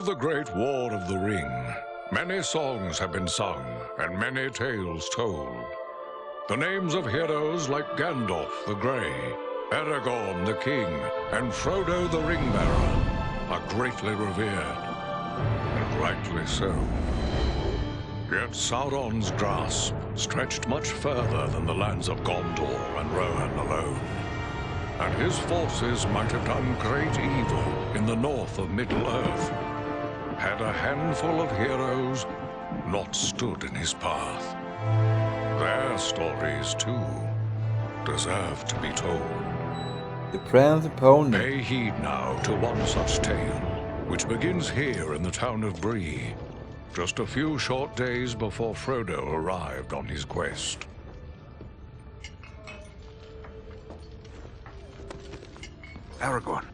The Great War of the Ring, many songs have been sung and many tales told. The names of heroes like Gandalf the Grey, Aragorn the King, and Frodo the Ringbearer are greatly revered, and rightly so. Yet Sauron's grasp stretched much further than the lands of Gondor and Rohan alone, and his forces might have done great evil in the north of Middle-earth, had a handful of heroes not stood in his path. Their stories, too, deserve to be told. The Prancing Pony. Pay heed now to one such tale, which begins here in the town of Bree, just a few short days before Frodo arrived on his quest. Aragorn.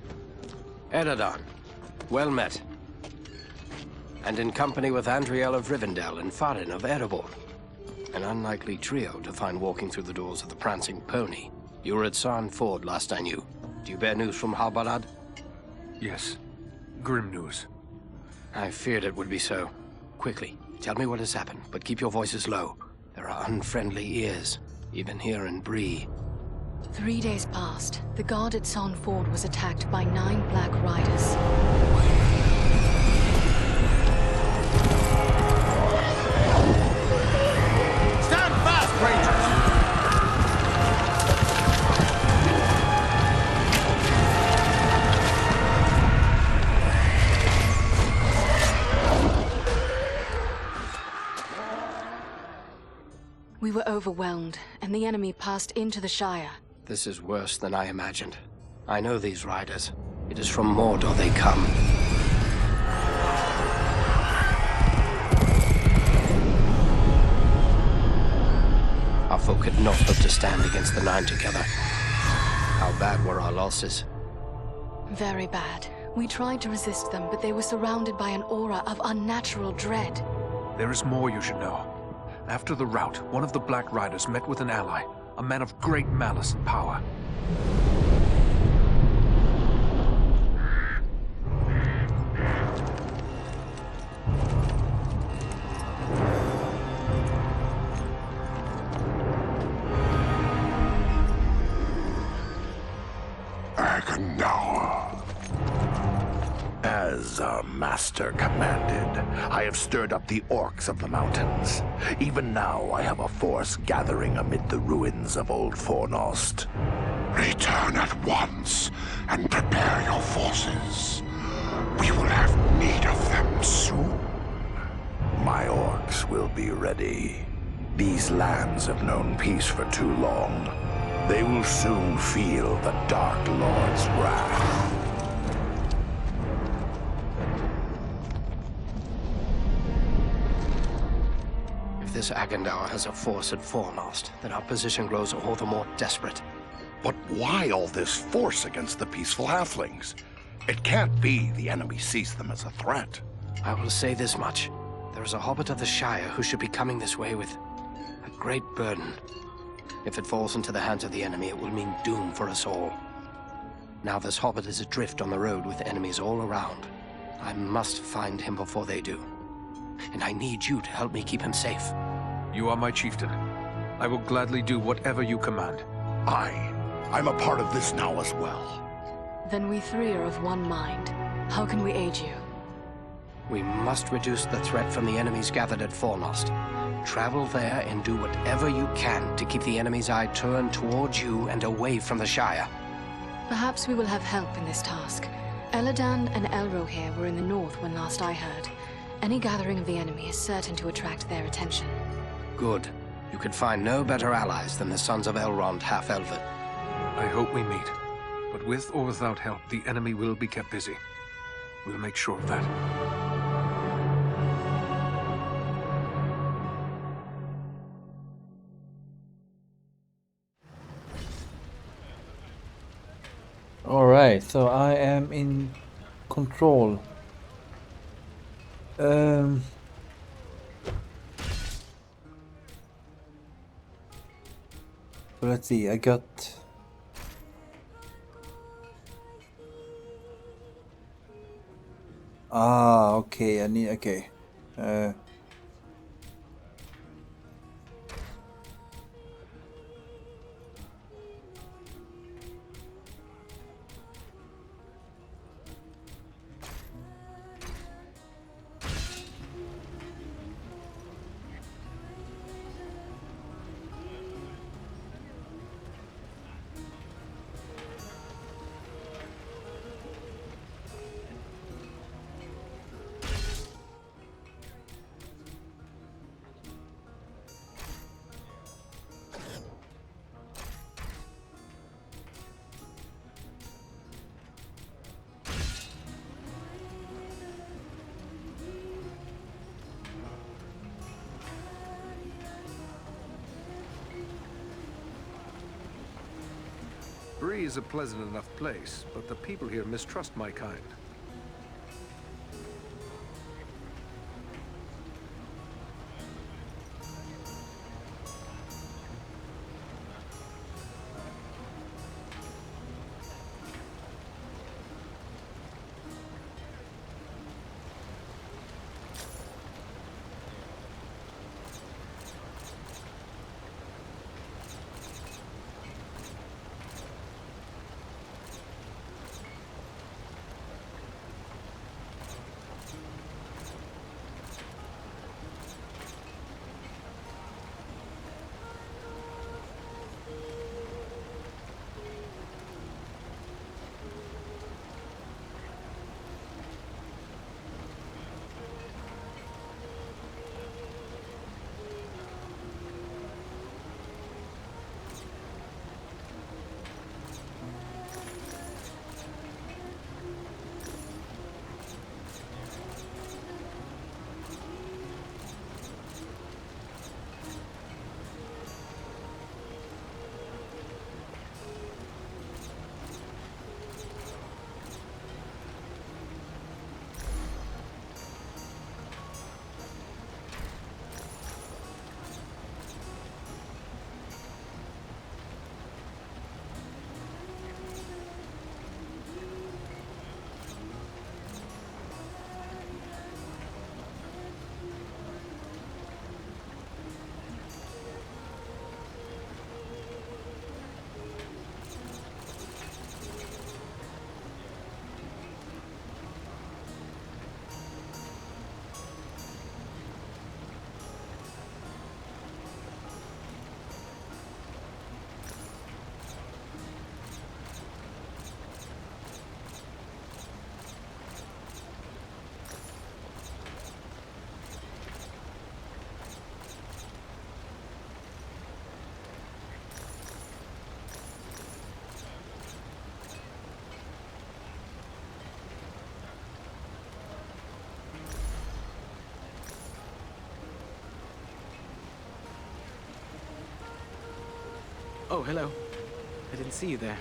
Eredon, well met. And in company with Andriel of Rivendell and Farin of Erebor. An unlikely trio to find walking through the doors of the Prancing Pony. You were at Sarn Ford last I knew. Do you bear news from Halbarad? Yes. Grim news. I feared it would be so. Quickly, tell me what has happened, but keep your voices low. There are unfriendly ears, even here in Bree. 3 days passed. The guard at Sarn Ford was attacked by 9 Black Riders. We were overwhelmed, and the enemy passed into the Shire. This is worse than I imagined. I know these riders. It is from Mordor they come. Our folk could not hope to stand against the 9 together. How bad were our losses? Very bad. We tried to resist them, but they were surrounded by an aura of unnatural dread. There is more you should know. After the rout, one of the Black Riders met with an ally, a man of great malice and power. As our master commanded, I have stirred up the orcs of the mountains. Even now, I have a force gathering amid the ruins of Old Fornost. Return at once and prepare your forces. We will have need of them soon. My orcs will be ready. These lands have known peace for too long. They will soon feel the Dark Lord's wrath. If this Agandaur has a force at Fornost, then our position grows all the more desperate. But why all this force against the peaceful halflings? It can't be the enemy sees them as a threat. I will say this much. There is a hobbit of the Shire who should be coming this way with a great burden. If it falls into the hands of the enemy, it will mean doom for us all. Now this hobbit is adrift on the road with enemies all around. I must find him before they do. And I need you to help me keep him safe. You are my chieftain. I will gladly do whatever you command. I'm a part of this now as well. Then we 3 are of one mind. How can we aid you? We must reduce the threat from the enemies gathered at Fornost. Travel there and do whatever you can to keep the enemy's eye turned towards you and away from the Shire. Perhaps we will have help in this task. Eladan and Elrohir were in the north when last I heard. Any gathering of the enemy is certain to attract their attention. Good. You could find no better allies than the sons of Elrond half-elven. I hope we meet. But with or without help, the enemy will be kept busy. We'll make sure of that. Alright, so I am in control. So let's see, I got Ah, okay, I need, okay. Bree is a pleasant enough place, but the people here mistrust my kind. Oh, hello. I didn't see you there.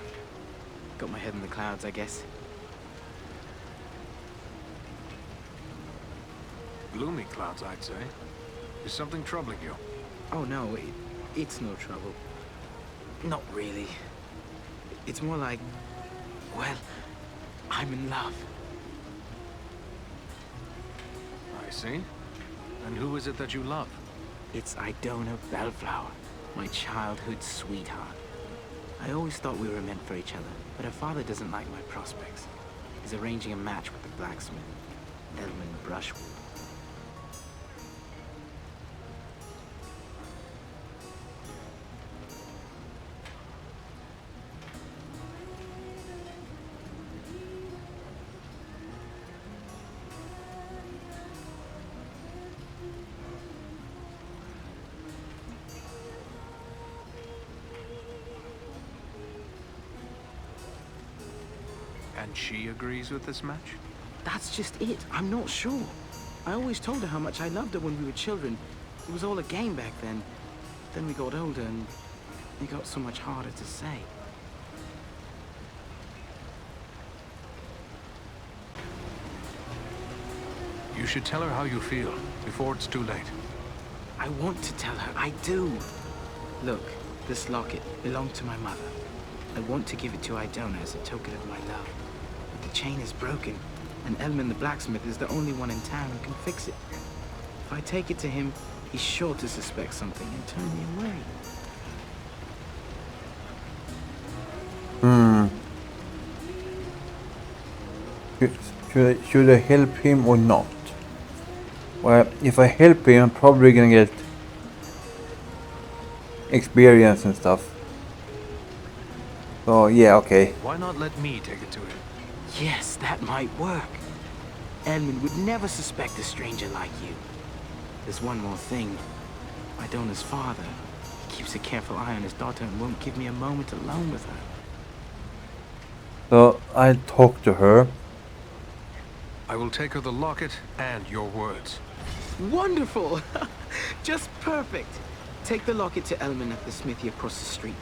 Got my head in the clouds, I guess. Gloomy clouds, I'd say. Is something troubling you? Oh, no, it's no trouble. Not really. It's more like, well, I'm in love. I see. And who is it that you love? It's Idona Bellflower, my childhood sweetheart. I always thought we were meant for each other, but her father doesn't like my prospects. He's arranging a match with the blacksmith, Edmund Brushwood. And she agrees with this match? That's just it. I'm not sure. I always told her how much I loved her when we were children. It was all a game back then. Then we got older and it got so much harder to say. You should tell her how you feel before it's too late. I want to tell her. I do. Look, this locket belonged to my mother. I want to give it to Idona as a token of my love. But the chain is broken. and Elman the blacksmith is the only one in town who can fix it. If I take it to him, he's sure to suspect something and turn me away. Should I help him or not? Well, if I help him, I'm probably gonna get experience and stuff. So yeah, okay. Why not let me take it to him? Yes, that might work. Edmund would never suspect a stranger like you. There's one more thing. My donor's father, he keeps a careful eye on his daughter and won't give me a moment alone with her. So I'll talk to her. I will take her the locket and your words. Wonderful! Just perfect. Take the locket to Elman at the smithy across the street.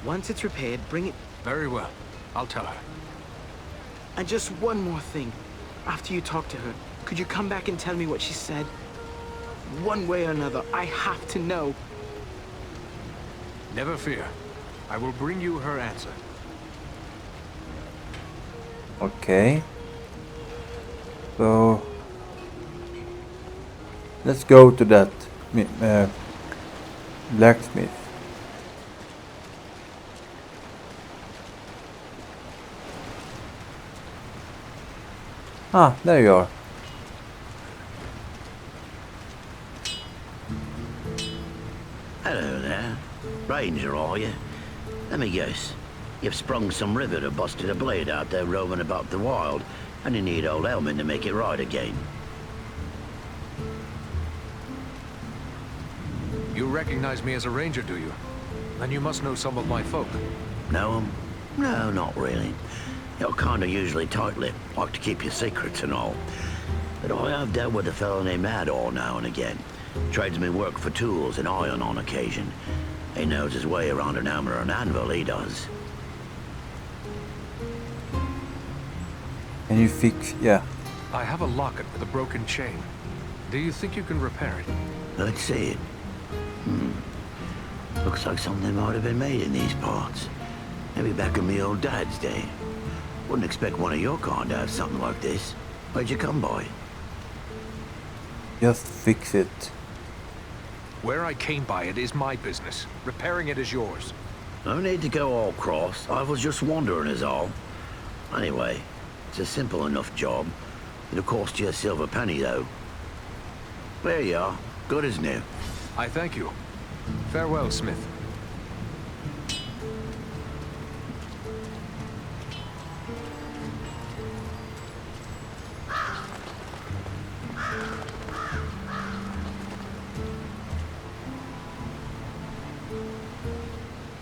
Once it's repaired, bring it... Very well. I'll tell her. And just one more thing. After you talk to her, could you come back and tell me what she said? One way or another, I have to know. Never fear. I will bring you her answer. Okay. So let's go to that blacksmith. Ah, there you are. Hello there. Ranger, are you? Let me guess. You've sprung some rivet or busted a blade out there roving about the wild, and you need old Elman to make it right again. You recognize me as a ranger, do you? Then you must know some of my folk. Know 'em? No, not really. You're kinda usually tight-lipped, like to keep your secrets and all. But I have dealt with a fellow named Ador now and again. Trades me work for tools and iron on occasion. He knows his way around an hammer and anvil, he does. Can you fix? Yeah. I have a locket with a broken chain. Do you think you can repair it? Let's see it. Looks like something might have been made in these parts. Maybe back in me old dad's day. Wouldn't expect one of your kind to have something like this. Where'd you come by? Just fix it. Where I came by it is my business. Repairing it is yours. No need to go all cross. I was just wondering is all. Anyway, it's a simple enough job. It'll cost you a silver penny though. There you are. Good as new. I thank you. Farewell, Smith.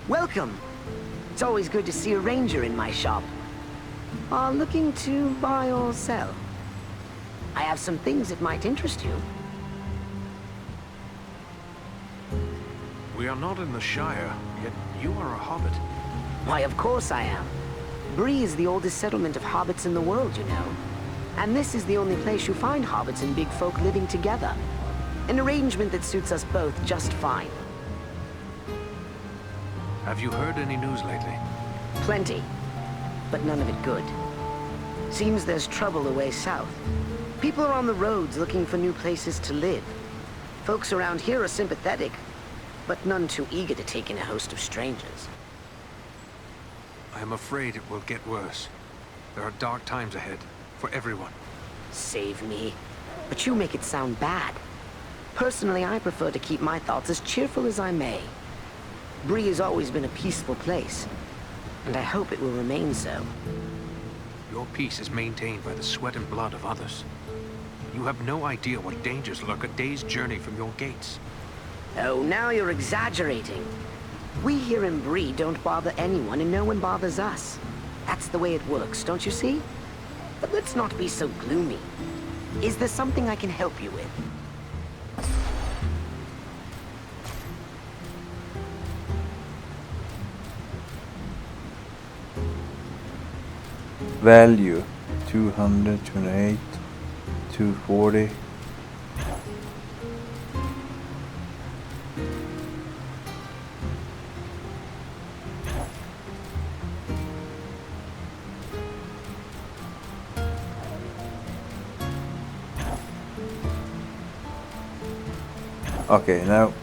Welcome. It's always good to see a ranger in my shop. Looking to buy or sell? I have some things that might interest you. We are not in the Shire, yet you are a hobbit. Why, of course I am. Bree is the oldest settlement of hobbits in the world, you know. And this is the only place you find hobbits and big folk living together. An arrangement that suits us both just fine. Have you heard any news lately? Plenty, but none of it good. Seems there's trouble away south. People are on the roads looking for new places to live. Folks around here are sympathetic, but none too eager to take in a host of strangers. I am afraid it will get worse. There are dark times ahead, for everyone. Save me. But you make it sound bad. Personally, I prefer to keep my thoughts as cheerful as I may. Bree has always been a peaceful place, and I hope it will remain so. Your peace is maintained by the sweat and blood of others. You have no idea what dangers lurk a day's journey from your gates. Oh, now you're exaggerating. We here in Bree don't bother anyone, and no one bothers us. That's the way it works, don't you see? But let's not be so gloomy. Is there something I can help you with? Value 200, 208, 240. Okay, now.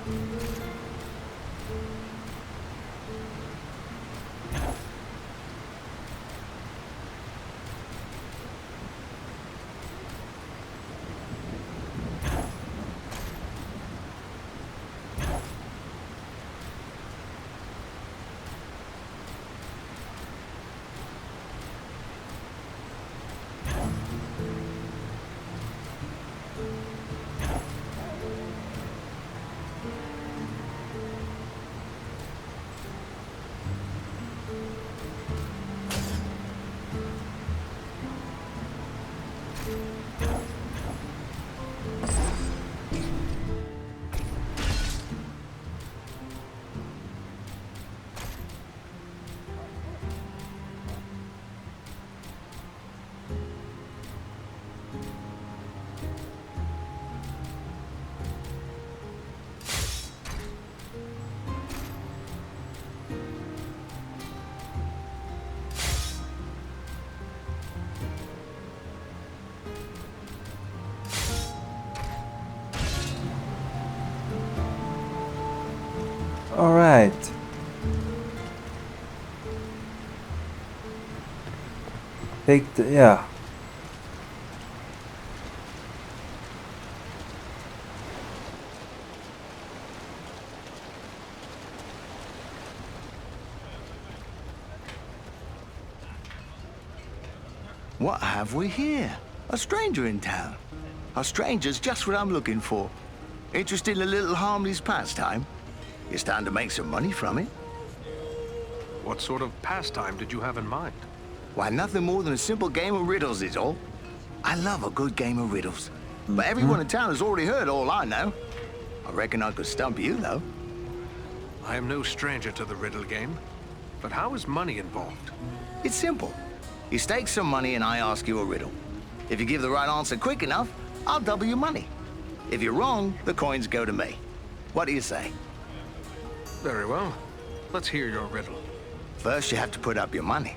All right. Take the, yeah. What have we here? A stranger in town. A stranger's just what I'm looking for. Interested in a little harmless pastime? You stand to make some money from it. What sort of pastime did you have in mind? Why, nothing more than a simple game of riddles is all. I love a good game of riddles. But everyone in town has already heard all I know. I reckon I could stump you, though. I am no stranger to the riddle game. But how is money involved? It's simple. You stake some money and I ask you a riddle. If you give the right answer quick enough, I'll double your money. If you're wrong, the coins go to me. What do you say? Very well. Let's hear your riddle. First, you have to put up your money.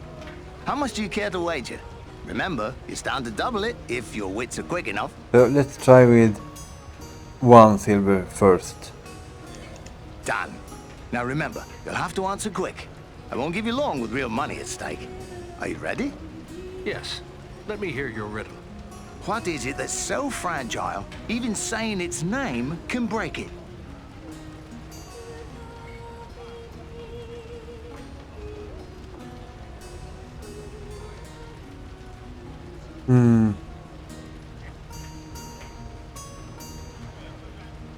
How much do you care to wager? Remember, you stand to double it if your wits are quick enough. So let's try with 1 silver first. Done. Now remember, you'll have to answer quick. I won't give you long with real money at stake. Are you ready? Yes. Let me hear your riddle. What is it that's so fragile, even saying its name can break it?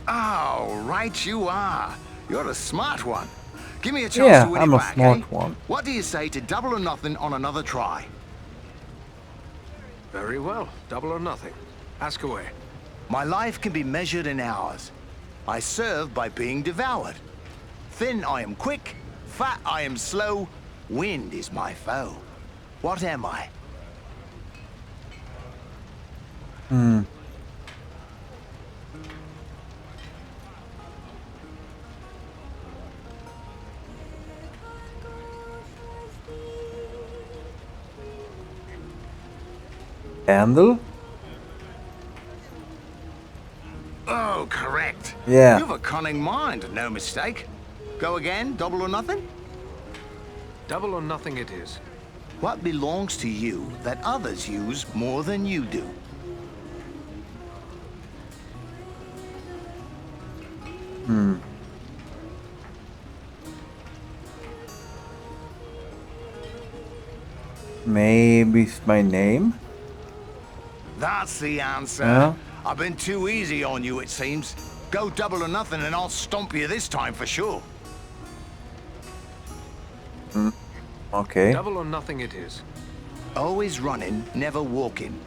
Oh, right you are. You're a smart one. Give me a chance to win I'm it a back, smart eh? one. What do you say to double or nothing on another try? Very well. Double or nothing. Ask away. My life can be measured in hours. I serve by being devoured. Thin I am quick, fat I am slow, wind is my foe. What am I? Candle? Oh, correct. Yeah. You've a cunning mind, no mistake. Go again, double or nothing? Double or nothing it is. What belongs to you that others use more than you do? Maybe it's my name? That's the answer. Yeah. I've been too easy on you, it seems. Go double or nothing and I'll stomp you this time for sure. Okay. Double or nothing it is. Always running, never walking.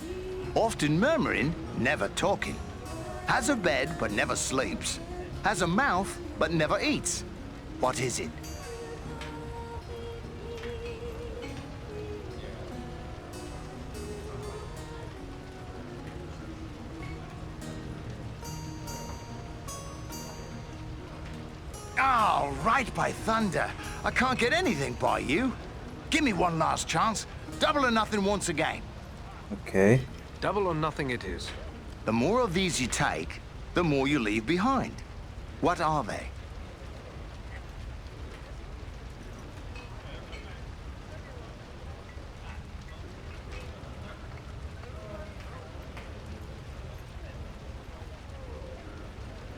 Often murmuring, never talking. Has a bed, but never sleeps. Has a mouth, but never eats. What is it? Oh, right by thunder. I can't get anything by you. Give me one last chance. Double or nothing once again. Okay. Double or nothing it is. The more of these you take, the more you leave behind. What are they?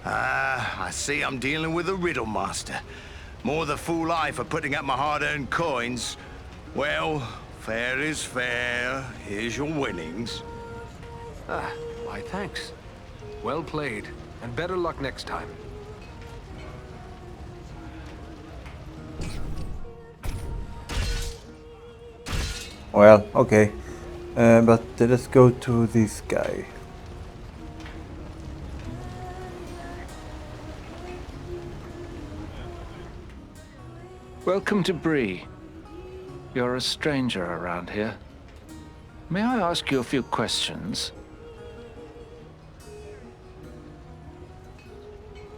I see I'm dealing with a riddle master. More the fool I for putting up my hard-earned coins. Well, fair is fair. Here's your winnings. Ah, why thanks. Well played, and better luck next time. Well, okay. But let's go to this guy. Welcome to Bree. You're a stranger around here. May I ask you a few questions?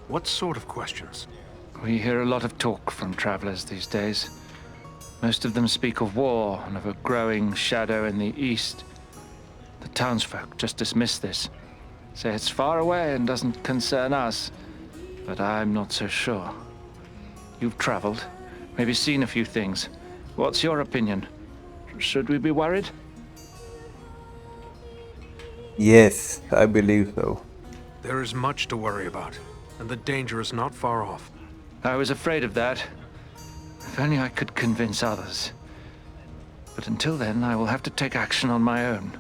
What sort of questions? We hear a lot of talk from travelers these days. Most of them speak of war and of a growing shadow in the east. The townsfolk just dismiss this. Say it's far away and doesn't concern us. But I'm not so sure. You've traveled, maybe seen a few things. What's your opinion? Should we be worried? Yes, I believe so. There is much to worry about, and the danger is not far off. I was afraid of that. If only I could convince others. But until then, I will have to take action on my own.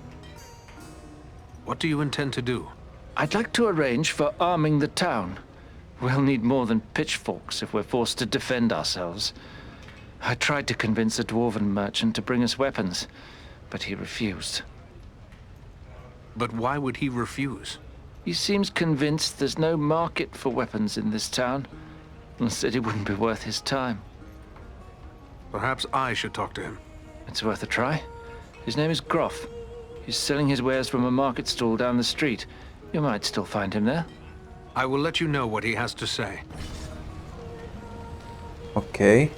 What do you intend to do? I'd like to arrange for arming the town. We'll need more than pitchforks if we're forced to defend ourselves. I tried to convince a dwarven merchant to bring us weapons, but he refused. But why would he refuse? He seems convinced there's no market for weapons in this town, and said it wouldn't be worth his time. Perhaps I should talk to him. It's worth a try. His name is Groff. He's selling his wares from a market stall down the street. You might still find him there. I will let you know what he has to say. Okay.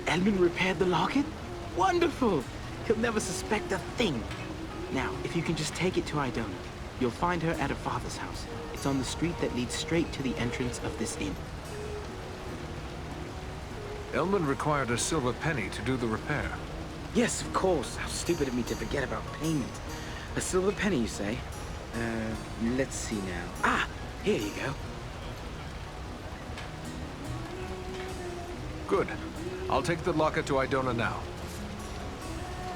Edmund repaired the locket? Wonderful! He'll never suspect a thing. Now, if you can just take it to Idona, you'll find her at her father's house. It's on the street that leads straight to the entrance of this inn. Elman required a silver penny to do the repair. Yes, of course. How stupid of me to forget about payment. A silver penny, you say? Let's see now. Ah, here you go. Good. I'll take the locket to Idona now.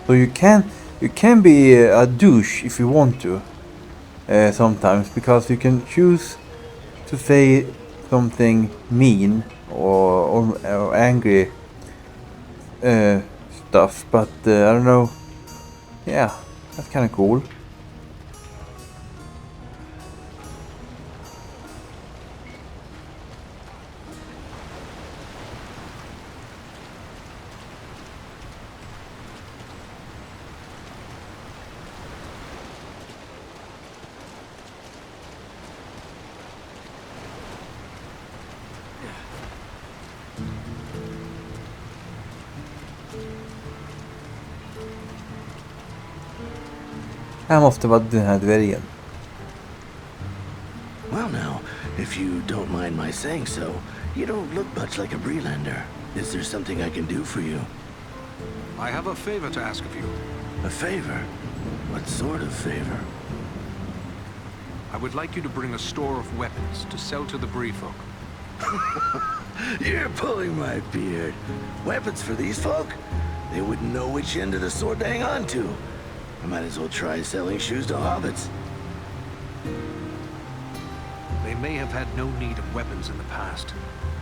So you can be a douche if you want to. Sometimes, because you can choose to say something mean or angry stuff, but I don't know. Yeah, that's kind of cool. Jag måste vara den här dvärgen. Well now, if you don't mind my saying so, you don't look much like a Breelander. Is there something I can do for you? I have a favor to ask of you. A favor? What sort of favor? I would like you to bring a store of weapons to sell to the Bree folk. You're pulling my beard. Weapons for these folk? They wouldn't know which end of the sword to hang on to. I might as well try selling shoes to hobbits. They may have had no need of weapons in the past,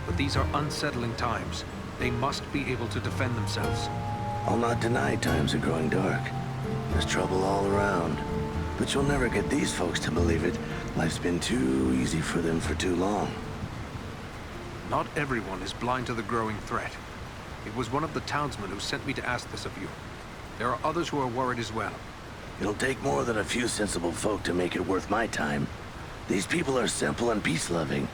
but these are unsettling times. They must be able to defend themselves. I'll not deny times are growing dark. There's trouble all around. But you'll never get these folks to believe it. Life's been too easy for them for too long. Not everyone is blind to the growing threat. It was one of the townsmen who sent me to ask this of you. There are others who are worried as well. It'll take more than a few sensible folk to make it worth my time. These people are simple and peace-loving.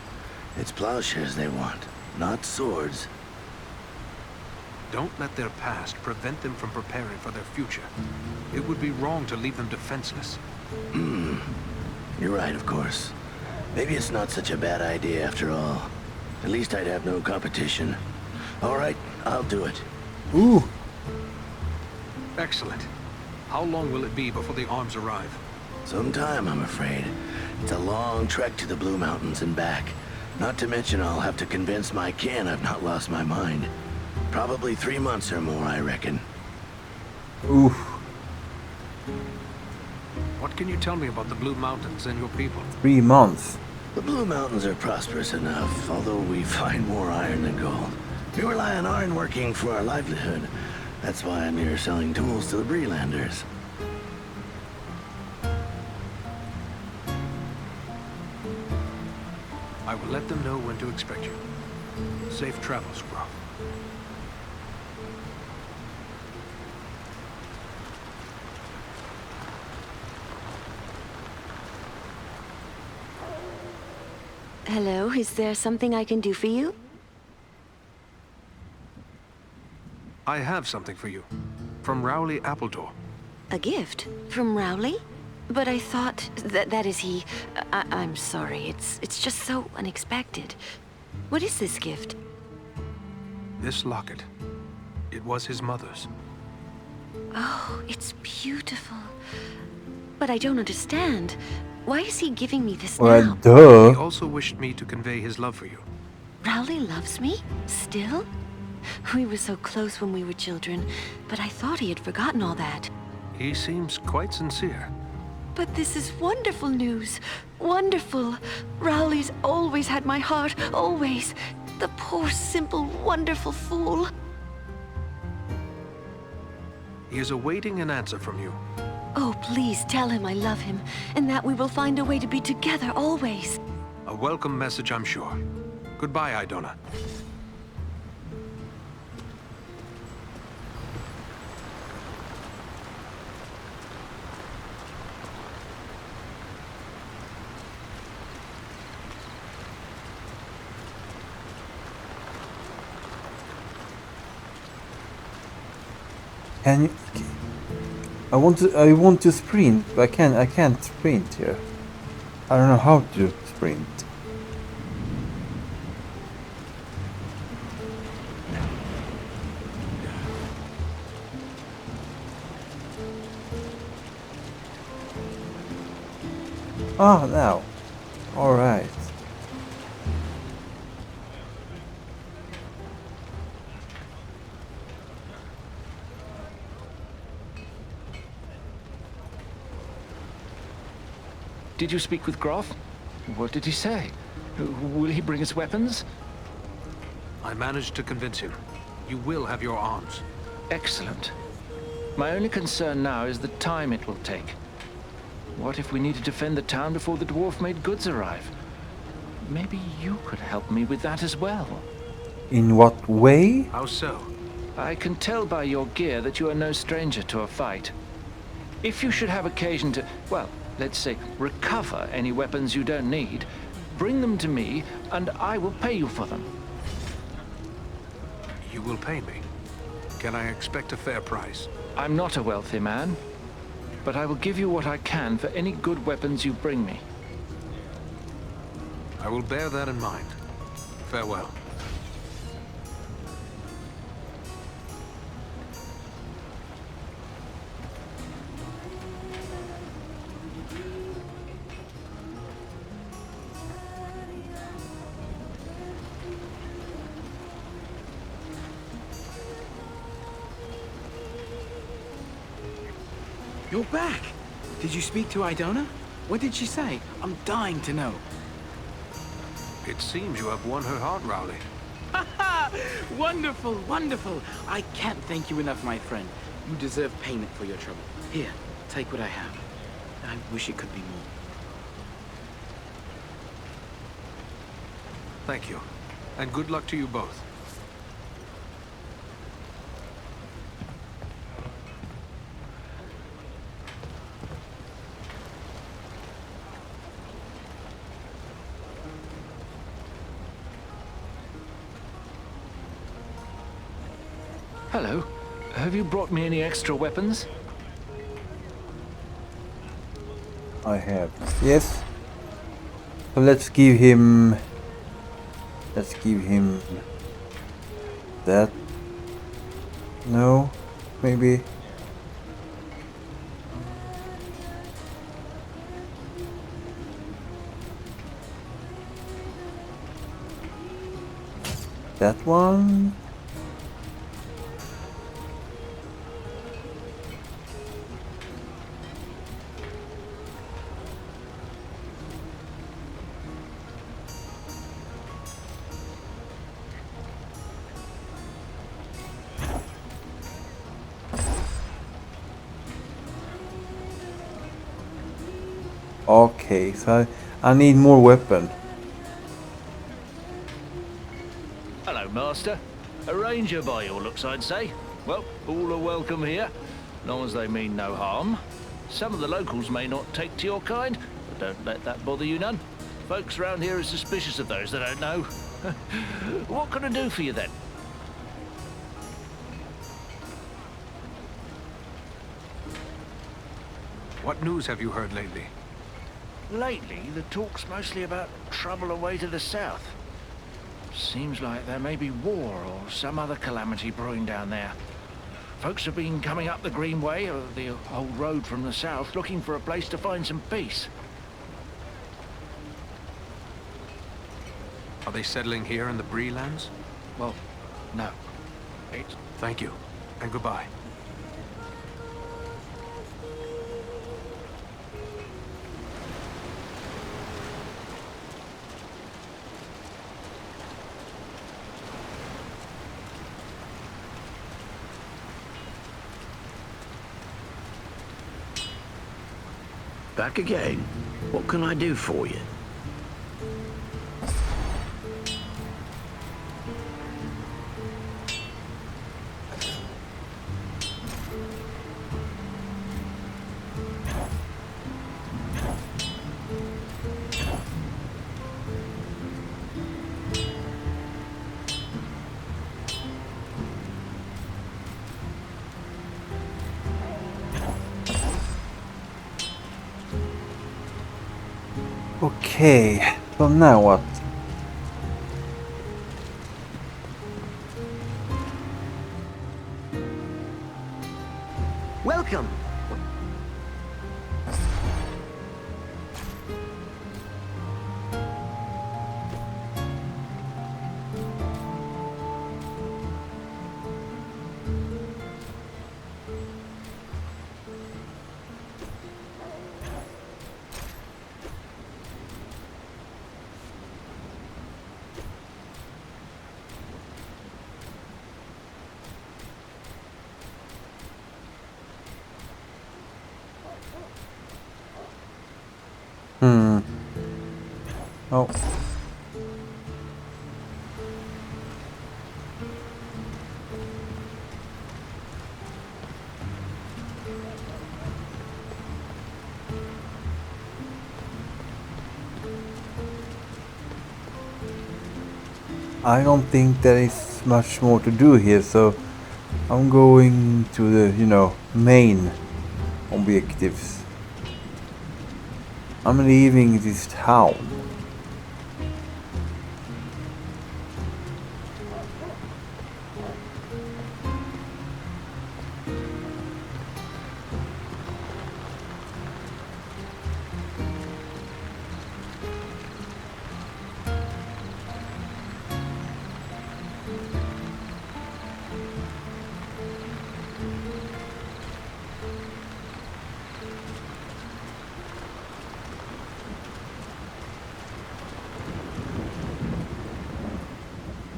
It's plowshares they want, not swords. Don't let their past prevent them from preparing for their future. It would be wrong to leave them defenseless. You're right, of course. Maybe it's not such a bad idea after all. At least I'd have no competition. All right, I'll do it. Ooh. Excellent. How long will it be before the arms arrive? Some time, I'm afraid. It's a long trek to the Blue Mountains and back. Not to mention I'll have to convince my kin I've not lost my mind. Probably 3 months or more, I reckon. Oof. What can you tell me about the Blue Mountains and your people? 3 months. The Blue Mountains are prosperous enough, although we find more iron than gold. We rely on iron working for our livelihood. That's why I'm here selling tools to the Brelanders. I will let them know when to expect you. Safe travels, Groff. Hello, is there something I can do for you? I have something for you. From Rowley Appledore. A gift? From Rowley? But I thought that is he. I'm sorry, it's just so unexpected. What is this gift? This locket. It was his mother's. Oh, it's beautiful. But I don't understand. Why is he giving me this now? Duh. He also wished me to convey his love for you. Rowley loves me? Still? We were so close when we were children, but I thought he had forgotten all that. He seems quite sincere. But this is wonderful news. Wonderful. Rowley's always had my heart, always. The poor, simple, wonderful fool. He is awaiting an answer from you. Oh, please tell him I love him, and that we will find a way to be together always. A welcome message, I'm sure. Goodbye, Idona. Can you? I want to sprint, but I can't sprint here. I don't know how to sprint. Ah, now. All right. Did you speak with Groff? What did he say? Will he bring us weapons? I managed to convince him. You will have your arms. Excellent. My only concern now is the time it will take. What if we need to defend the town before the dwarf-made goods arrive? Maybe you could help me with that as well. In what way? How so? I can tell by your gear that you are no stranger to a fight. If you should have occasion to, well, let's say, recover any weapons you don't need, bring them to me, and I will pay you for them. You will pay me? Can I expect a fair price? I'm not a wealthy man, but I will give you what I can for any good weapons you bring me. I will bear that in mind. Farewell. You're back! Did you speak to Idona? What did she say? I'm dying to know. It seems you have won her heart, Rowley. Wonderful, wonderful! I can't thank you enough, my friend. You deserve payment for your trouble. Here, take what I have. I wish it could be more. Thank you. And good luck to you both. Hello. Have you brought me any extra weapons? I have. Yes. So let's give him that. No, maybe. That one. Okay, so I need more weapon. Hello, Master. A ranger by your looks, I'd say. Well, all are welcome here, long as they mean no harm. Some of the locals may not take to your kind, but don't let that bother you none. Folks round here are suspicious of those they don't know. What can I do for you then? What news have you heard lately? Lately, the talk's mostly about trouble away to the south. Seems like there may be war or some other calamity brewing down there. Folks have been coming up the Greenway, or the old road from the south, looking for a place to find some peace. Are they settling here in the Bree lands? Well, no. Thank you, and goodbye. Back again? What can I do for you? Okay, so now what? Welcome. Oh. I don't think there is much more to do here, so I'm going to the, main objectives. I'm leaving this town.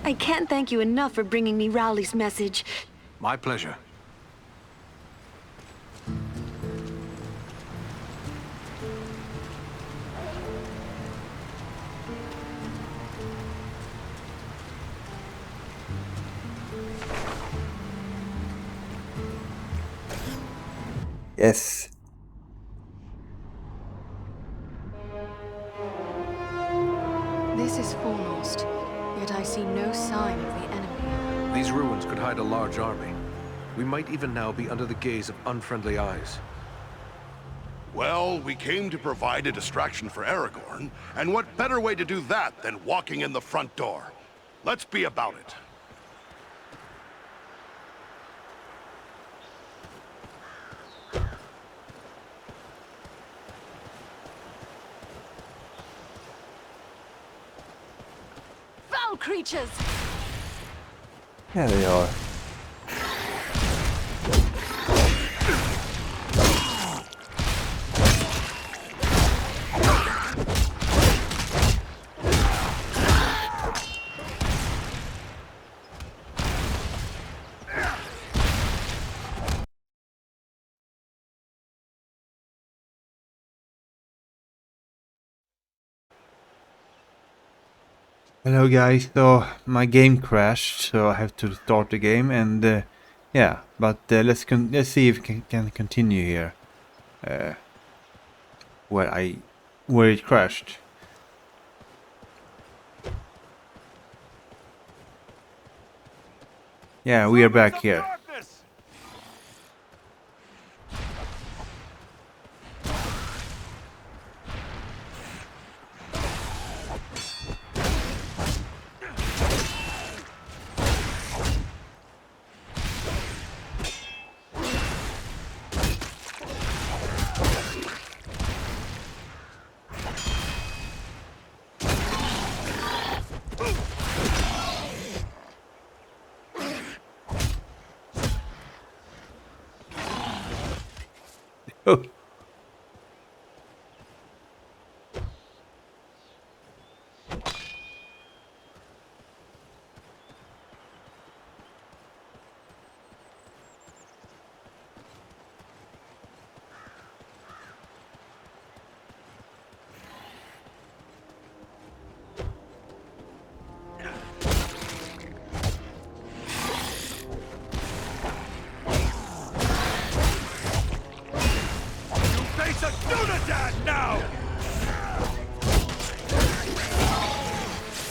I can't thank you enough for bringing me Rowley's message. My pleasure. Yes. This is foremost, yet I see no sign of the enemy. These ruins could hide a large army. We might even now be under the gaze of unfriendly eyes. Well, we came to provide a distraction for Aragorn, and what better way to do that than walking in the front door? Let's be about it. Foul creatures! Yeah, they are. Hello guys, so my game crashed, so I have to start the game, and yeah, but let's see if we can continue here, where it crashed. Yeah, we are back here. Oh.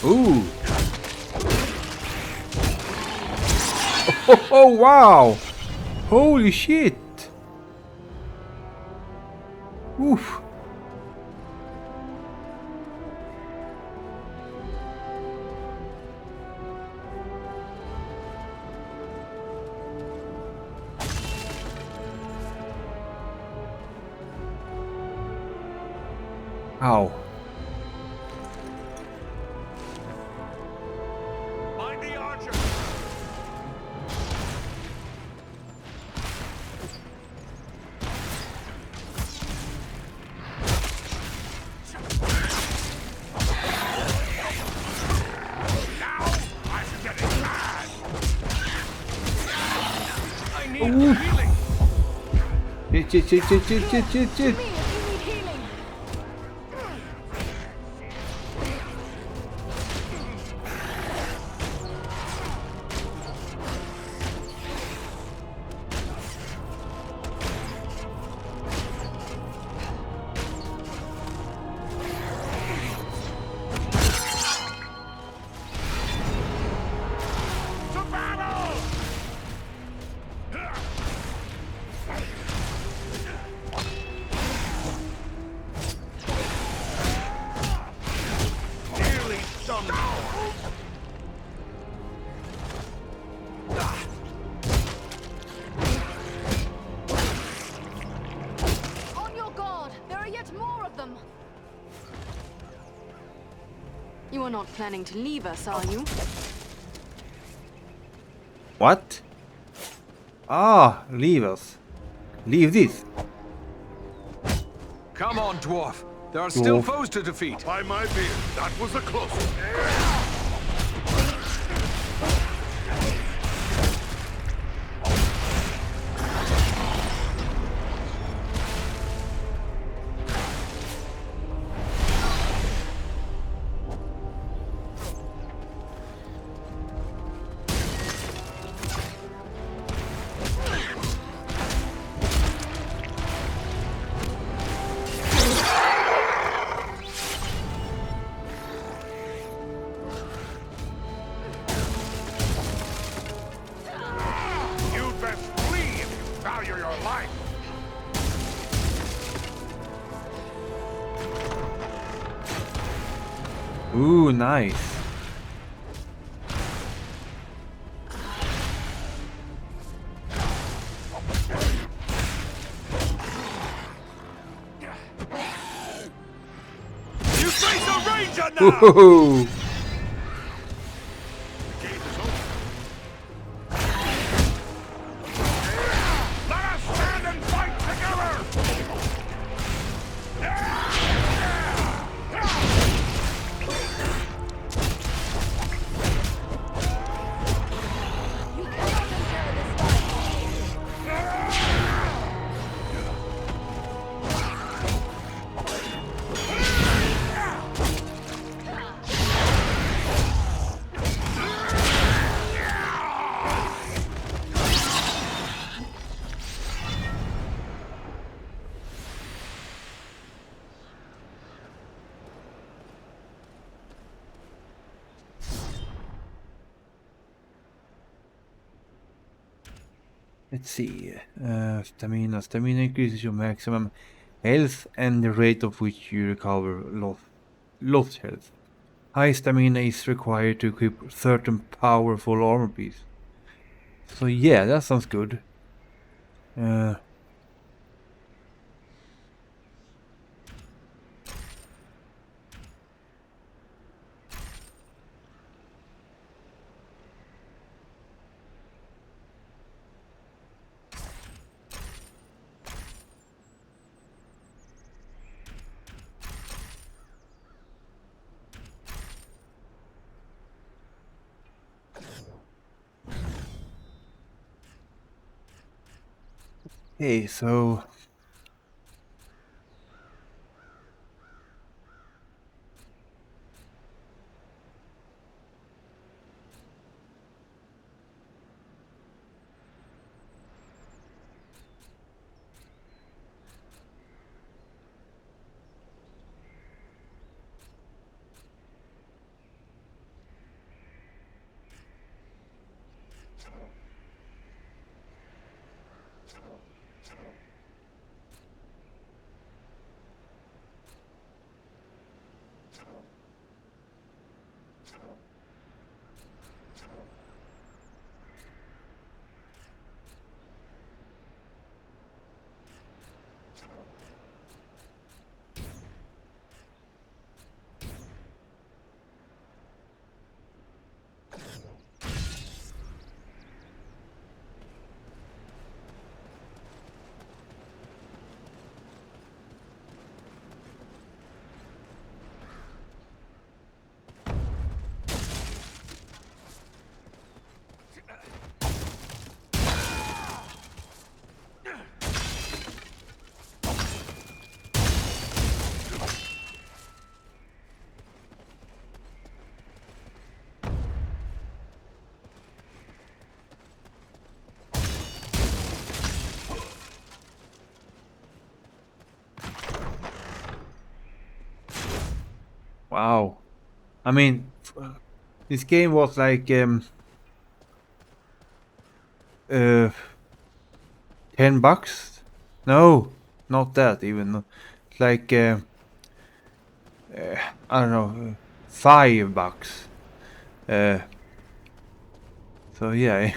Ooh! Oh, wow! Holy shit! Oof! Ow! Shit. You are not planning to leave us, are you? What? Ah, leave us. Leave this. Come on, dwarf. There are still foes to defeat. By my beard, that was a close one. value your life. Ooh, nice. You face a ranger now! Woohoo! Let us stand and fight together! Let's see. Stamina. Stamina increases your maximum health and the rate of which you recover lost health. High stamina is required to equip certain powerful armor piece. So yeah, that sounds good. Okay, so wow. I mean, this game was like 10 bucks? No, not that even. It's like I don't know, $5. So yeah,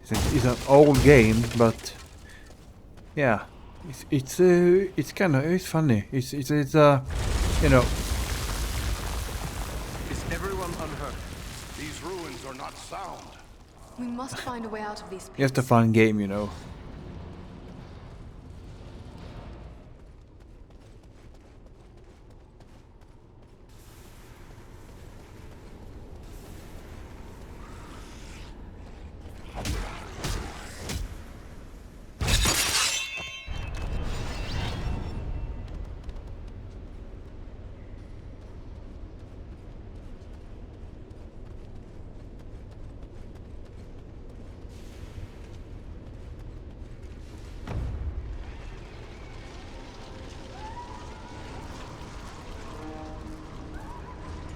it's an old game, but yeah, it's kind of funny. It's you know. Is everyone unhurt? These ruins are not sound. We must find a way out of these pits. Just a fun game, you know.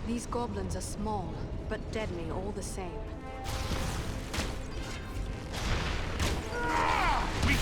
These goblins are small, but deadly all the same. We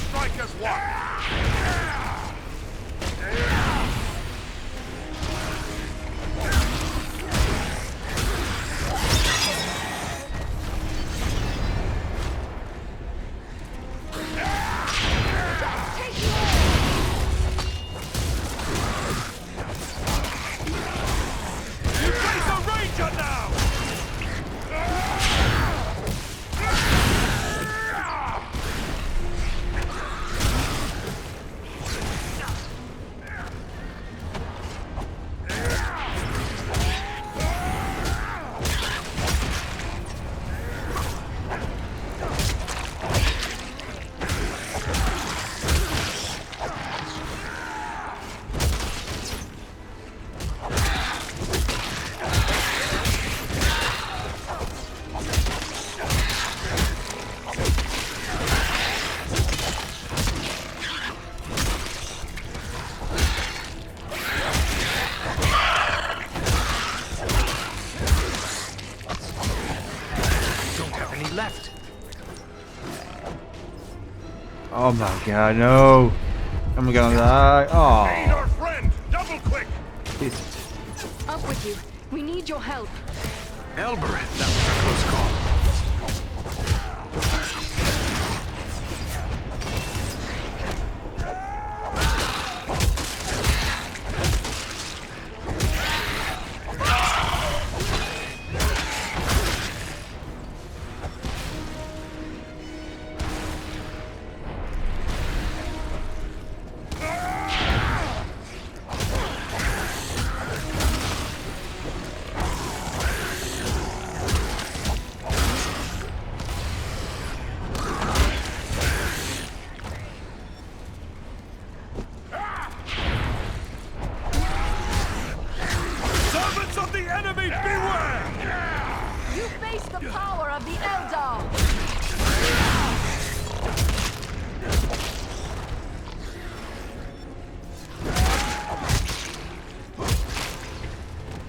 Oh my god, no! I'm gonna die. Oh. Aid our friend! Double quick! Up with you. We need your help. Elbereth, that was a close call.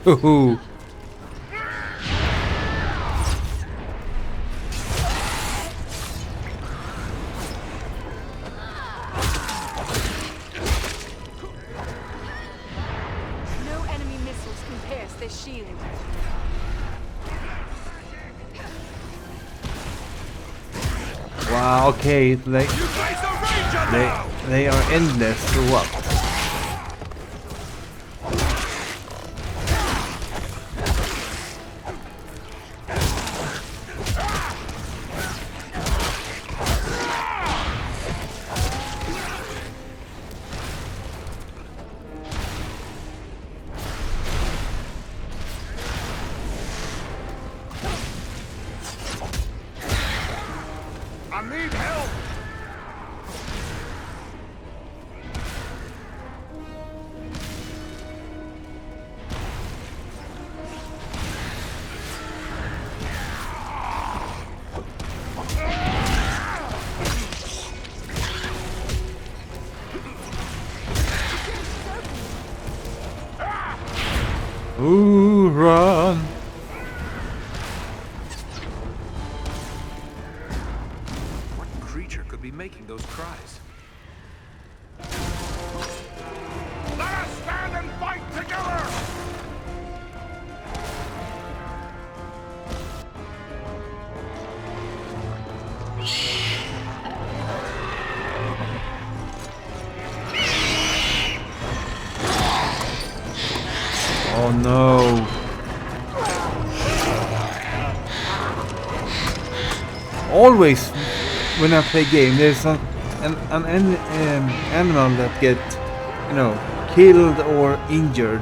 Ooh. No enemy missiles can pierce this shield. Wow, okay, they are endless or what? I need help! Ooh, run! What creature could be making those cries? Let us stand and fight together! Oh no! Always, when I play game, there's an animal that get, you know, killed or injured.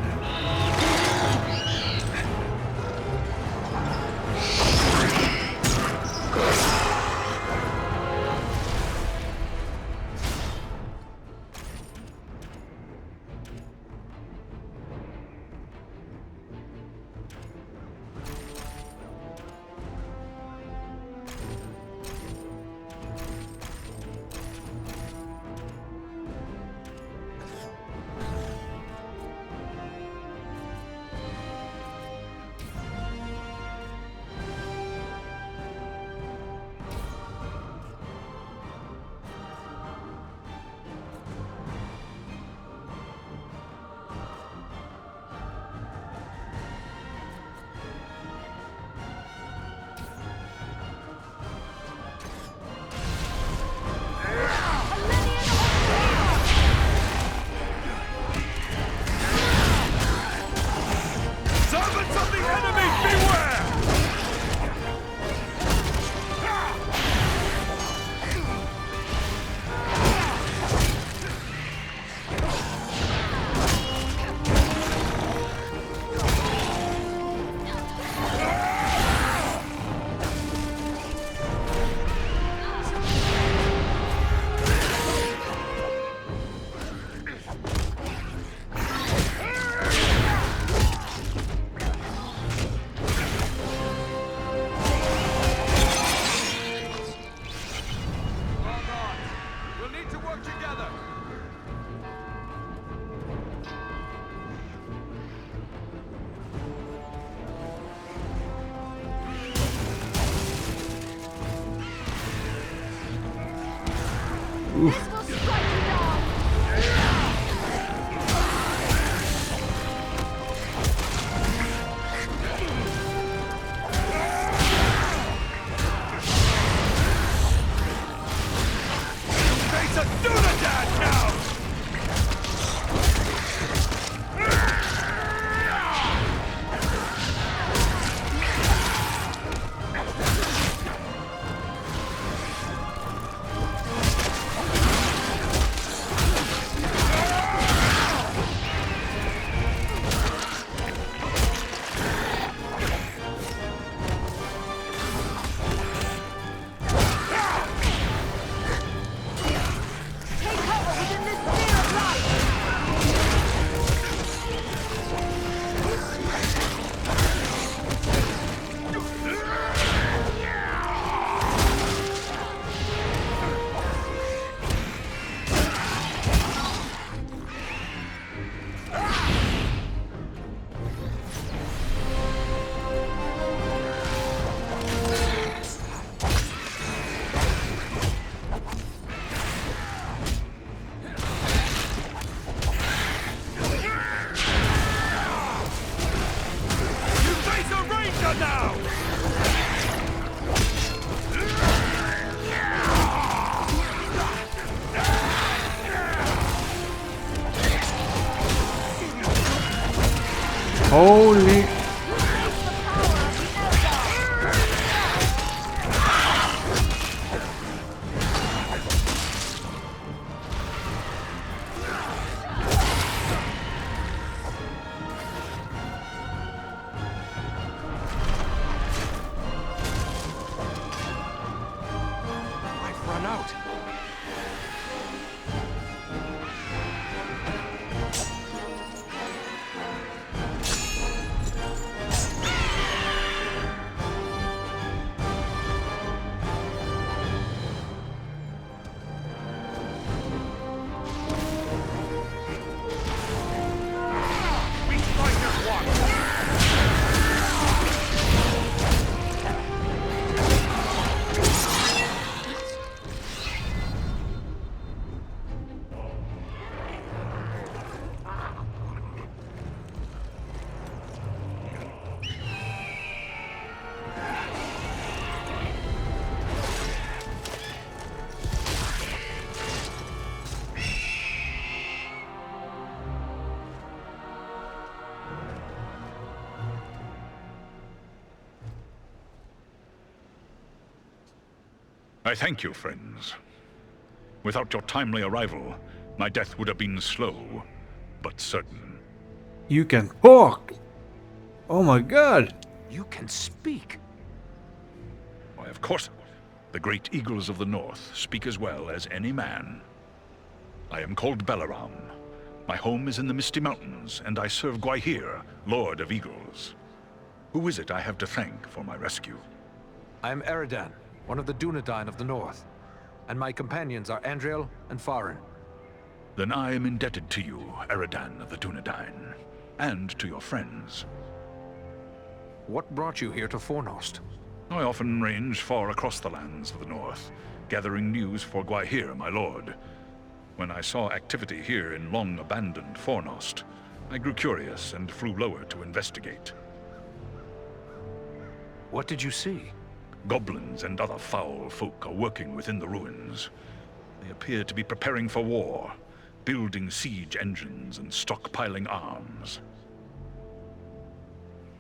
work together! Oof. Holy. I've run out. I thank you, friends. Without your timely arrival, my death would have been slow, but certain. You can talk! Oh my god! You can speak! Why, of course. The great eagles of the north speak as well as any man. I am called Balaram. My home is in the Misty Mountains, and I serve Gwaihir, Lord of Eagles. Who is it I have to thank for my rescue? I am Eridan, one of the Dunedain of the north, and my companions are Andriel and Farin. Then I am indebted to you, Eridan of the Dunedain, and to your friends. What brought you here to Fornost? I often range far across the lands of the north, gathering news for Gwaihir, my lord. When I saw activity here in long-abandoned Fornost, I grew curious and flew lower to investigate. What did you see? Goblins and other foul folk are working within the ruins. They appear to be preparing for war, building siege engines and stockpiling arms.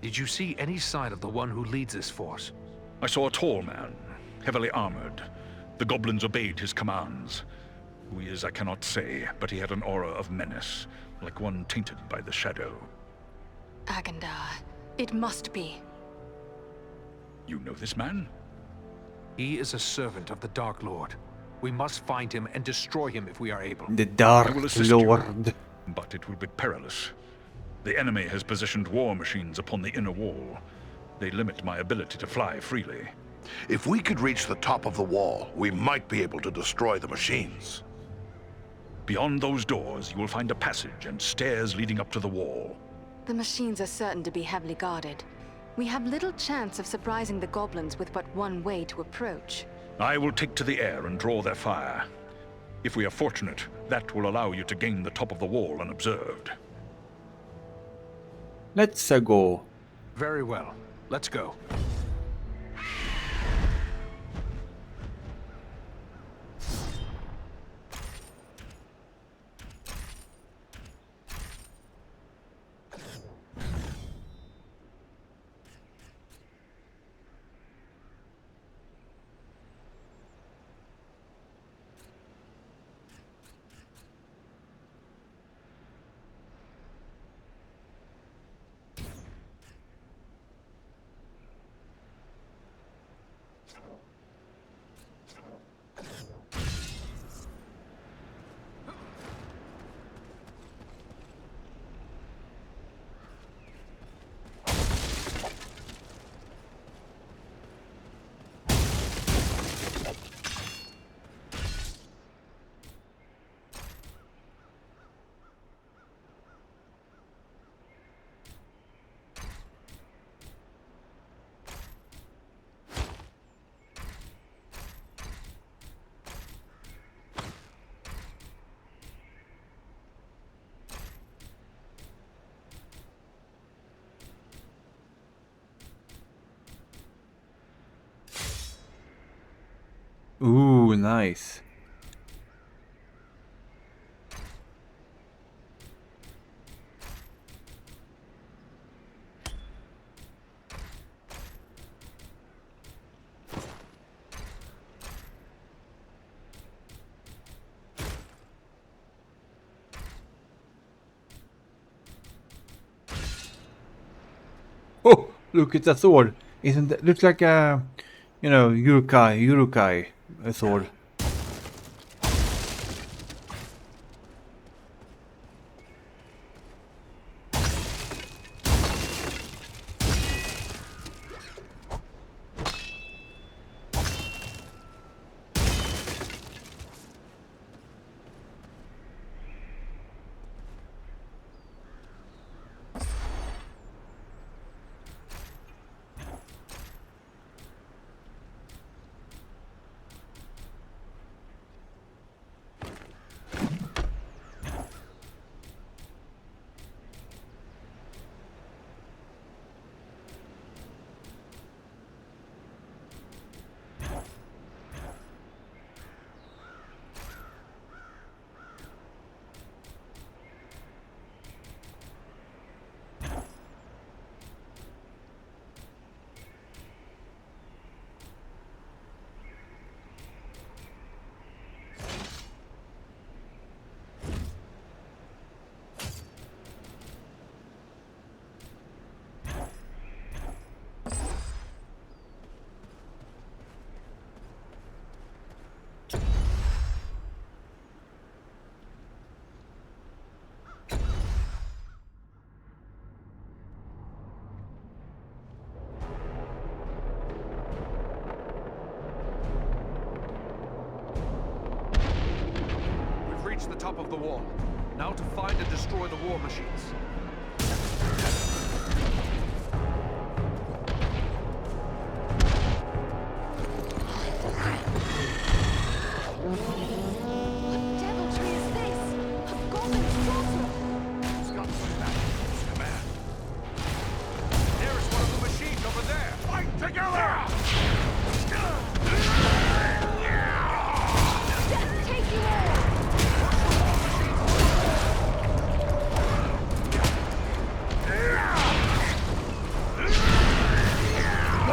Did you see any sign of the one who leads this force? I saw a tall man, heavily armored. The goblins obeyed his commands. Who he is, I cannot say, but he had an aura of menace, like one tainted by the shadow. Agandar. It must be. You know this man? He is a servant of the Dark Lord. We must find him and destroy him if we are able. The Dark I will assist Lord. you, but it will be perilous. The enemy has positioned war machines upon the inner wall. They limit my ability to fly freely. If we could reach the top of the wall, we might be able to destroy the machines. Beyond those doors, you will find a passage and stairs leading up to the wall. The machines are certain to be heavily guarded. We have little chance of surprising the goblins with but one way to approach. I will take to the air and draw their fire. If we are fortunate, that will allow you to gain the top of the wall unobserved. Let's go. Very well. Let's go. Ooh, nice. Oh, look at the sword. Isn't that looks like a, you know, Urukai a sword. The top of the wall. Now to find and destroy the war machines. What deviltry is this? A golden saucer! It's got some magic command. There is one of the machines over there. Fight together! Death take you all!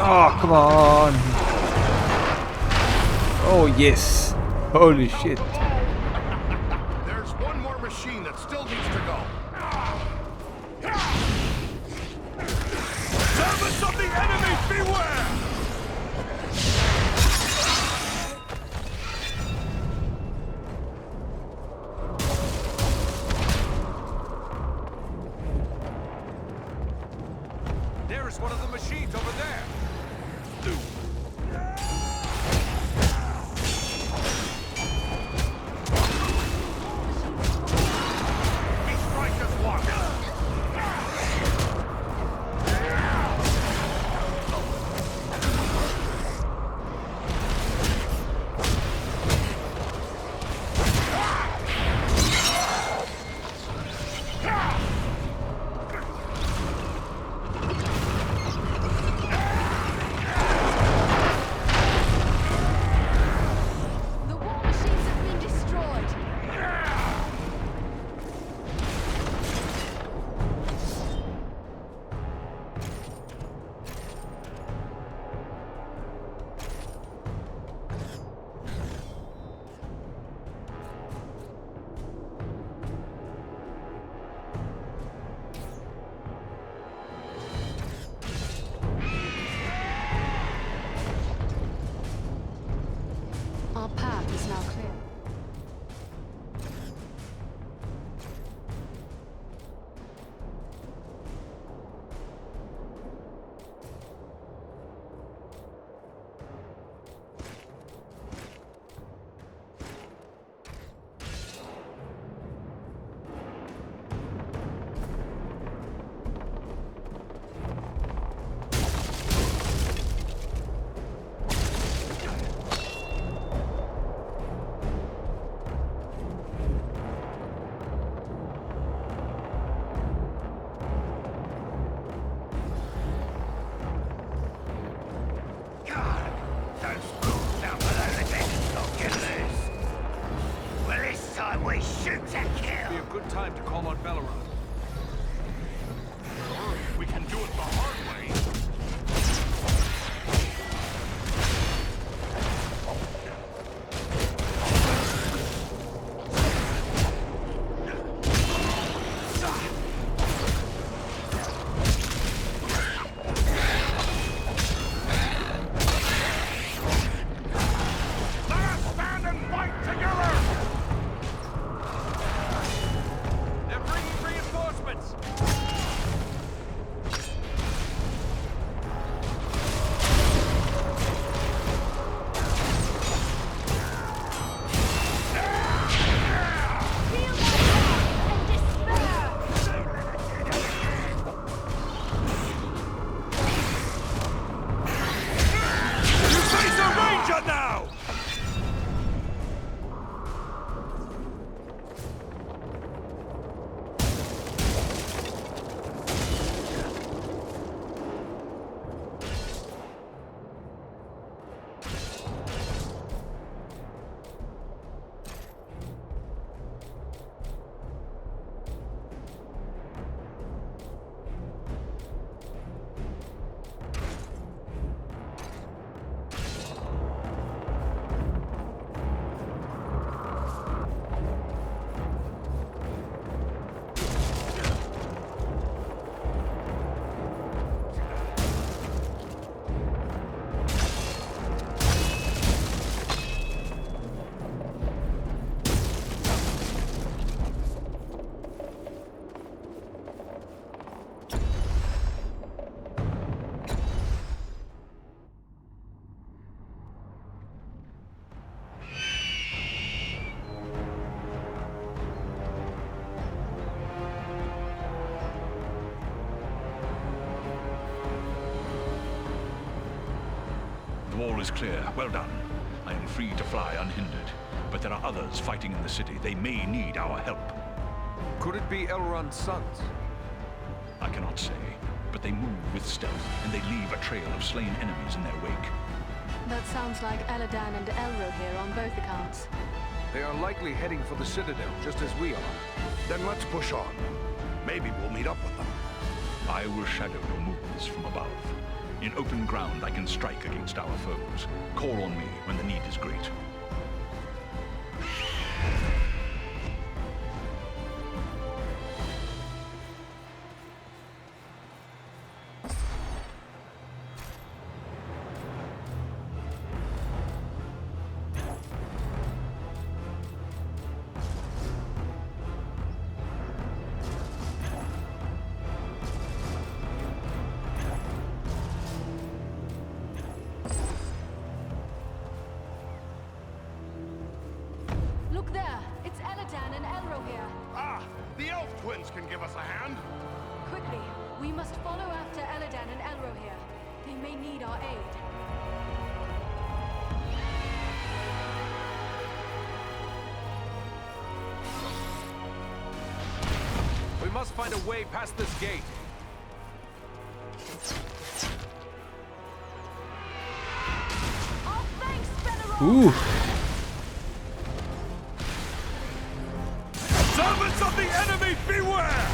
Oh, come on. Oh, yes. Holy shit. There's one more machine that still needs to go. Servants of the enemy, beware! There is one of the machines over there. good time to call on Belleroth. We can do it the hard way. The wall is clear. Well done. I am free to fly unhindered. But there are others fighting in the city. They may need our help. Could it be Elrond's sons? I cannot say, but they move with stealth, and they leave a trail of slain enemies in their wake. That sounds like Eladan and Elro here on both accounts. They are likely heading for the Citadel, just as we are. Then let's push on. Maybe we'll meet up with them. I will shadow your movements from above. In open ground, I can strike against our foes. Call on me when the need is great. Look there! It's Eladan and Elro here. Ah! The elf twins can give us a hand. Quickly, we must follow after Eladan and Elro here. They may need our aid. We must find a way past this gate. Oh, thanks, Belleroth! Ooh. Servants of the enemy, beware!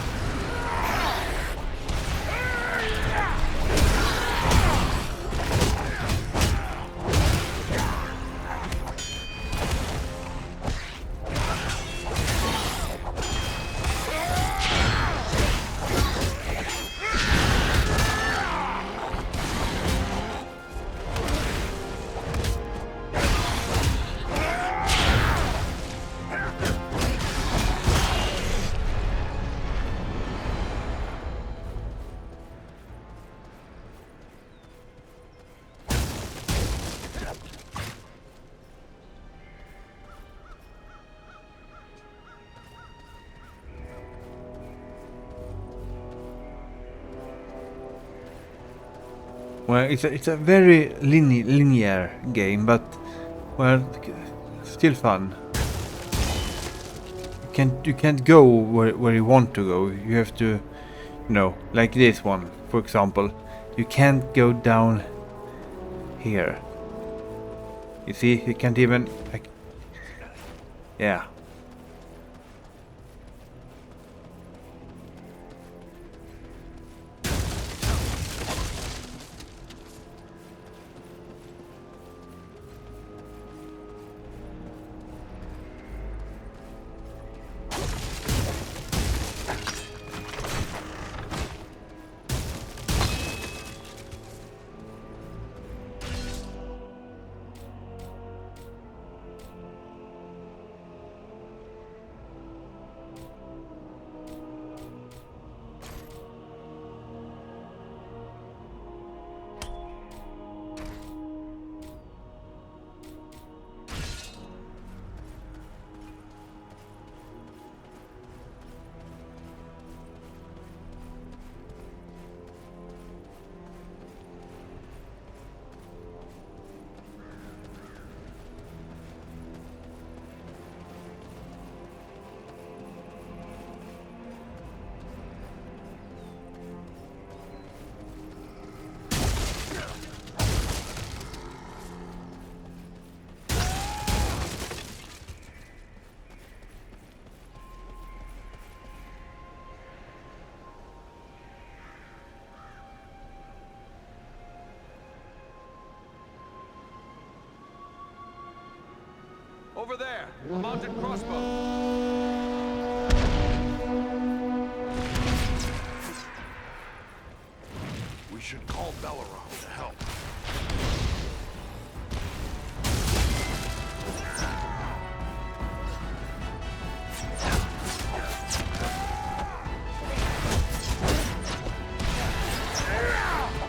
Well, it's a very linear game, but well, still fun. You can't go where you want to go. You have to, like this one, for example. You can't go down here. You see, you can't even yeah. Over there, a mounted crossbow. We should call Belleron to help.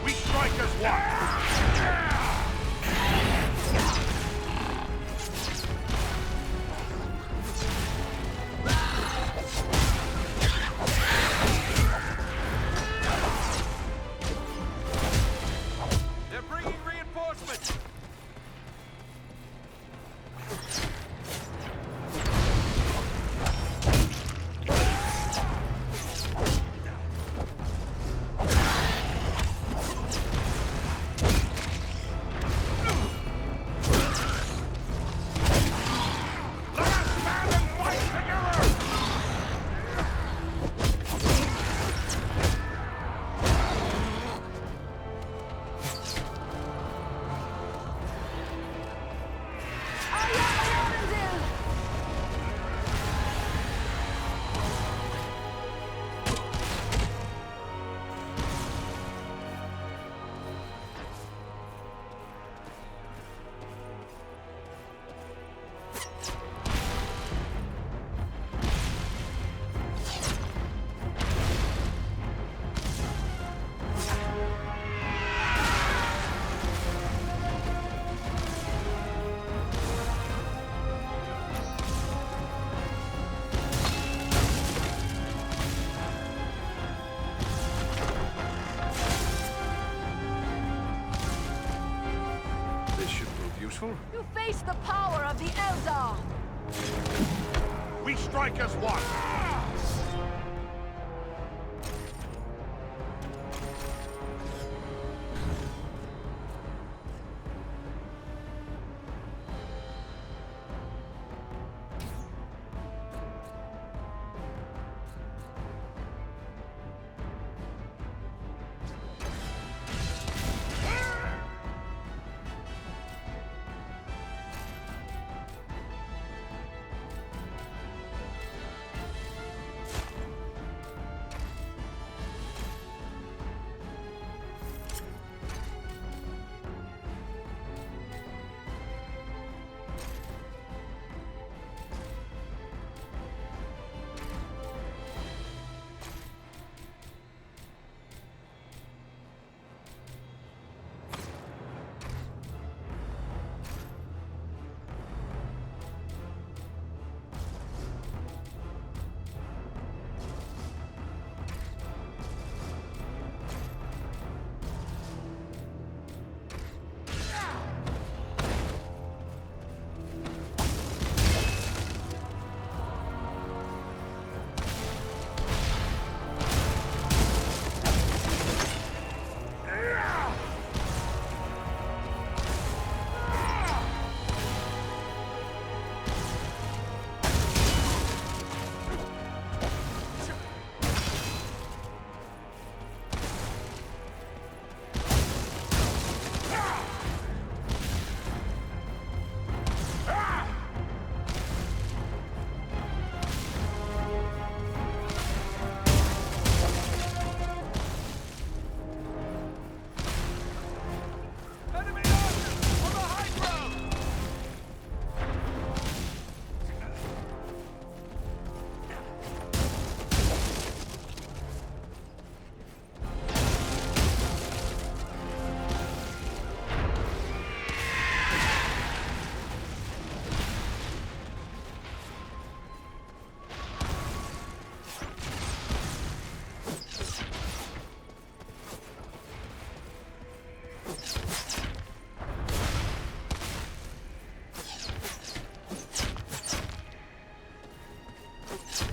We strike as one. They're bringing reinforcements. This should prove useful. You face the power of the Eldar! We strike as one.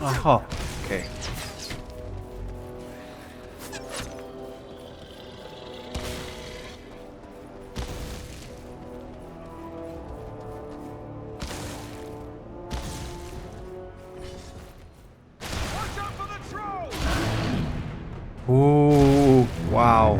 Aha, okay. Ooh, wow.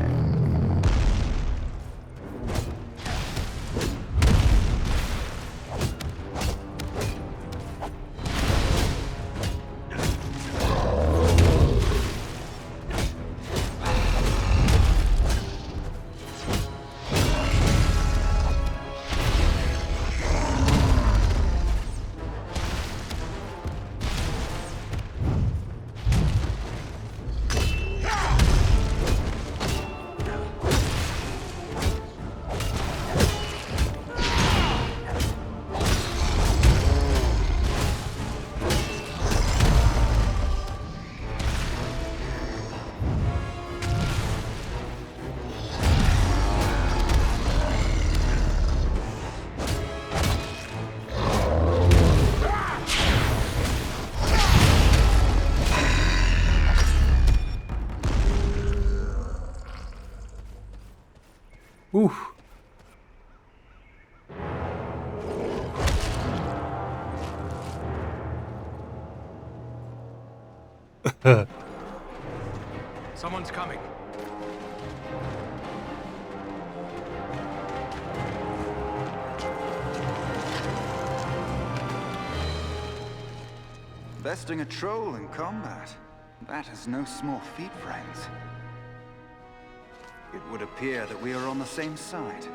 Someone's coming. Besting a troll in combat. That is no small feat, friends. It would appear that we are on the same side.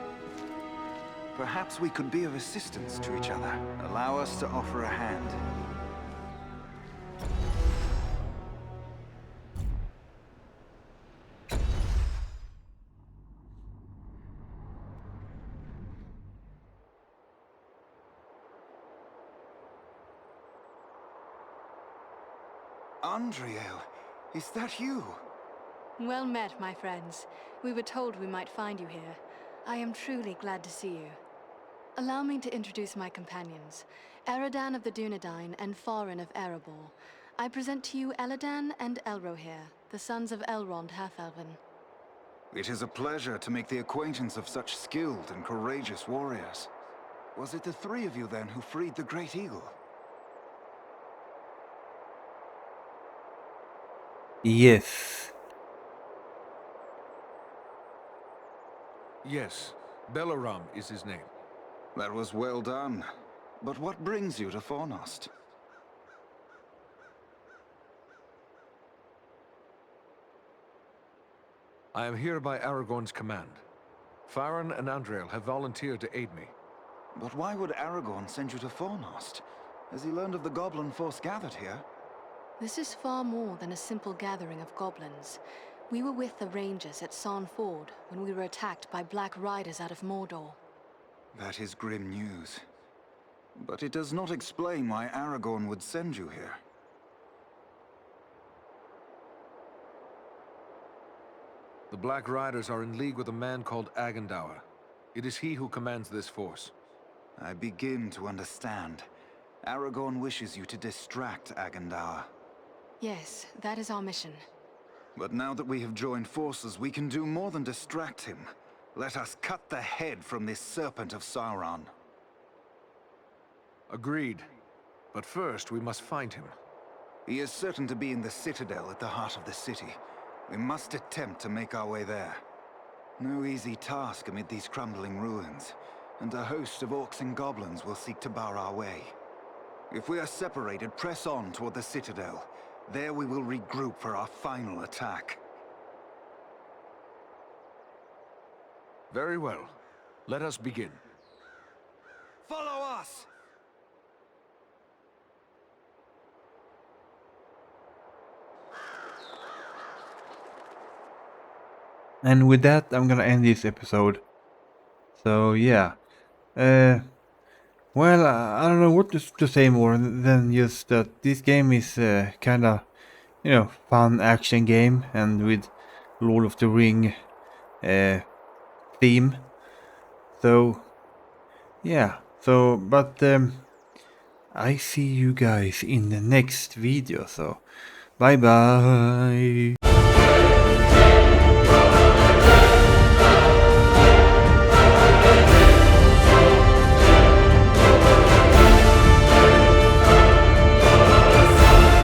Perhaps we could be of assistance to each other. Allow us to offer a hand. Andriel, is that you? Well met, my friends. We were told we might find you here. I am truly glad to see you. Allow me to introduce my companions, Eridan of the Dunedain and Farin of Erebor. I present to you Eladan and Elrohir, the sons of Elrond Half-Elven. It is a pleasure to make the acquaintance of such skilled and courageous warriors. Was it the three of you then who freed the Great Eagle? Yes. Yes, Belaram is his name. That was well done. But what brings you to Fornost? I am here by Aragorn's command. Farin and Andriel have volunteered to aid me. But why would Aragorn send you to Fornost? Has he learned of the goblin force gathered here? This is far more than a simple gathering of goblins. We were with the Rangers at Sarn Ford when we were attacked by Black Riders out of Mordor. That is grim news. But it does not explain why Aragorn would send you here. The Black Riders are in league with a man called Agandaur. It is he who commands this force. I begin to understand. Aragorn wishes you to distract Agandaur. Yes, that is our mission. But now that we have joined forces, we can do more than distract him. Let us cut the head from this serpent of Sauron. Agreed. But first, we must find him. He is certain to be in the citadel at the heart of the city. We must attempt to make our way there. No easy task amid these crumbling ruins, and a host of orcs and goblins will seek to bar our way. If we are separated, press on toward the citadel. There we will regroup for our final attack. Very well. Let us begin. Follow us! And with that, I'm gonna end this episode. So yeah. Well, I don't know what to say more than just that this game is kinda, fun action game, and with Lord of the Ring theme. So yeah. So but I see you guys in the next video. So bye bye.